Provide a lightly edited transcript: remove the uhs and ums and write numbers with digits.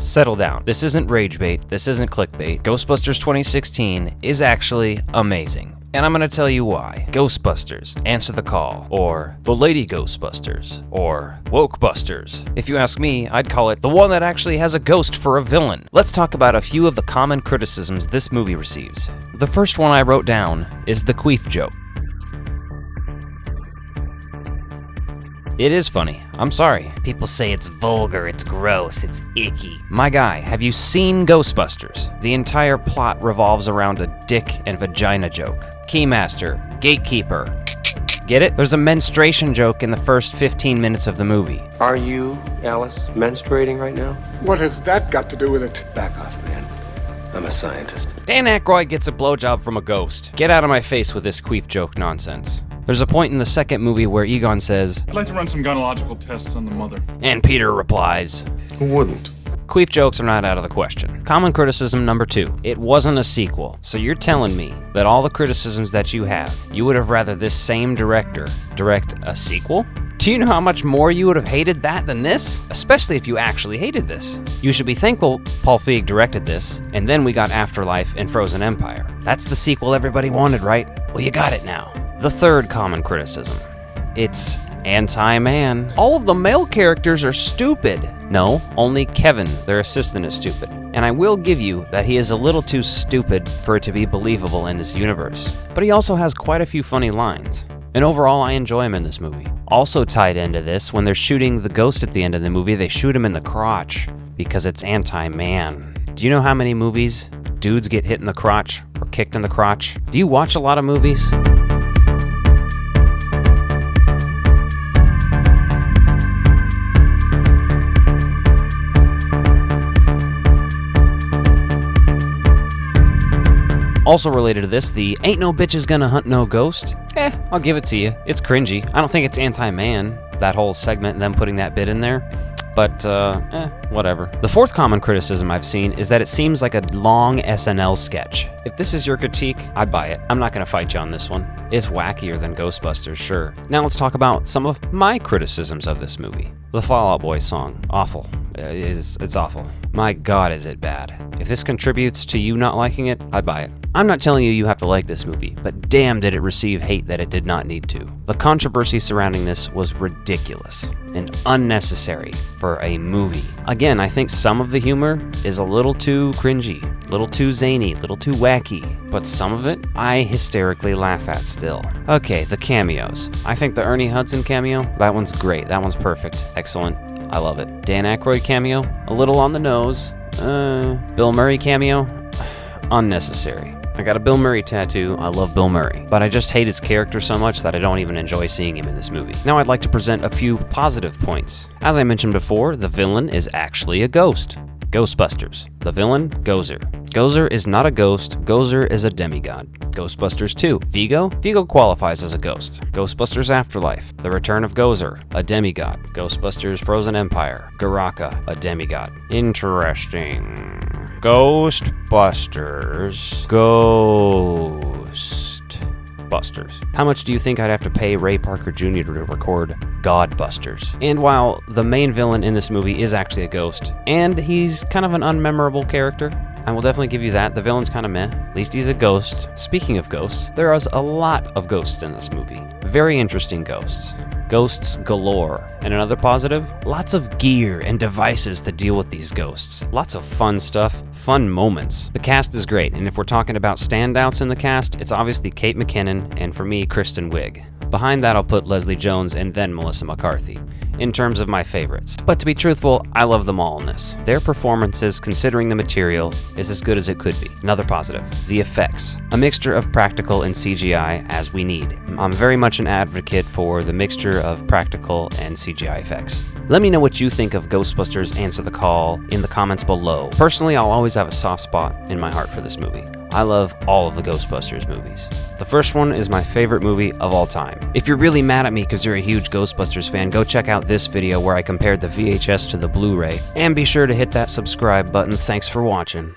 Settle down. This isn't rage bait. This isn't clickbait. Ghostbusters 2016 is actually amazing. And I'm gonna tell you why. Ghostbusters, Answer the Call, or The Lady Ghostbusters, or Wokebusters. If you ask me, I'd call it the one that actually has a ghost for a villain. Let's talk about a few of the common criticisms this movie receives. The first one I wrote down is the queef joke. It is funny. I'm sorry. People say it's vulgar, it's gross, it's icky. My guy, have you seen Ghostbusters? The entire plot revolves around a dick and vagina joke. Keymaster, gatekeeper. Get it? There's a menstruation joke in the first 15 minutes of the movie. Are you, Alice, menstruating right now? What has that got to do with it? Back off, man. I'm a scientist. Dan Aykroyd gets a blowjob from a ghost. Get out of my face with this queef joke nonsense. There's a point in the second movie where Egon says, I'd like to run some gynecological tests on the mother. And Peter replies, Who wouldn't? queef jokes are not out of the question. Common criticism number 2. It wasn't a sequel. So you're telling me that all the criticisms that you have, you would have rather this same director direct a sequel? Do you know how much more you would have hated that than this? Especially if you actually hated this. You should be thankful Paul Feig directed this, and then we got Afterlife and Frozen Empire. That's the sequel everybody wanted, right? Well, you got it now. The third common criticism. It's anti-man. All of the male characters are stupid. No, only Kevin, their assistant, is stupid. And I will give you that he is a little too stupid for it to be believable in this universe. But he also has quite a few funny lines. And overall, I enjoy him in this movie. Also tied into this, when they're shooting the ghost at the end of the movie, they shoot him in the crotch because it's anti-man. Do you know how many movies dudes get hit in the crotch or kicked in the crotch? Do you watch a lot of movies? Also related to this, the ain't no bitches gonna hunt no ghost. I'll give it to you. It's cringy. I don't think it's anti-man, that whole segment and them putting that bit in there. But, whatever. The fourth common criticism I've seen is that it seems like a long SNL sketch. If this is your critique, I buy it. I'm not gonna fight you on this one. It's wackier than Ghostbusters, sure. Now let's talk about some of my criticisms of this movie. The Fall Out Boy song, awful. It's awful. My God, is it bad. If this contributes to you not liking it, I buy it. I'm not telling you have to like this movie, but damn did it receive hate that it did not need to. The controversy surrounding this was ridiculous and unnecessary for a movie. Again, I think some of the humor is a little too cringy, a little too zany, a little too wacky, but some of it I hysterically laugh at still. Okay, the cameos. I think the Ernie Hudson cameo, that one's great. That one's perfect. Excellent. I love it. Dan Aykroyd cameo, a little on the nose. Bill Murray cameo, unnecessary. I got a Bill Murray tattoo. I love Bill Murray, but I just hate his character so much that I don't even enjoy seeing him in this movie. Now I'd like to present a few positive points. As I mentioned before, the villain is actually a ghost. Ghostbusters. The villain, Gozer. Gozer is not a ghost. Gozer is a demigod. Ghostbusters 2. Vigo? Vigo qualifies as a ghost. Ghostbusters Afterlife. The Return of Gozer, a demigod. Ghostbusters Frozen Empire. Garaka, a demigod. Interesting. Ghostbusters. Ghostbusters. How much do you think I'd have to pay Ray Parker Jr. to record Godbusters? And while the main villain in this movie is actually a ghost, and he's kind of an unmemorable character, I will definitely give you that. The villain's kind of meh. At least he's a ghost. Speaking of ghosts, there is a lot of ghosts in this movie. Very interesting ghosts. Ghosts galore. And another positive, lots of gear and devices to deal with these ghosts. Lots of fun stuff, fun moments. The cast is great, and if we're talking about standouts in the cast, it's obviously Kate McKinnon, and for me, Kristen Wiig. Behind that, I'll put Leslie Jones and then Melissa McCarthy, in terms of my favorites. But to be truthful, I love them all in this. Their performances, considering the material, is as good as it could be. Another positive, the effects. A mixture of practical and CGI as we need. I'm very much an advocate for the mixture of practical and CGI effects. Let me know what you think of Ghostbusters Answer the Call in the comments below. Personally, I'll always have a soft spot in my heart for this movie. I love all of the Ghostbusters movies. The first one is my favorite movie of all time. If you're really mad at me because you're a huge Ghostbusters fan, go check out this video where I compared the VHS to the Blu-ray. And be sure to hit that subscribe button. Thanks for watching.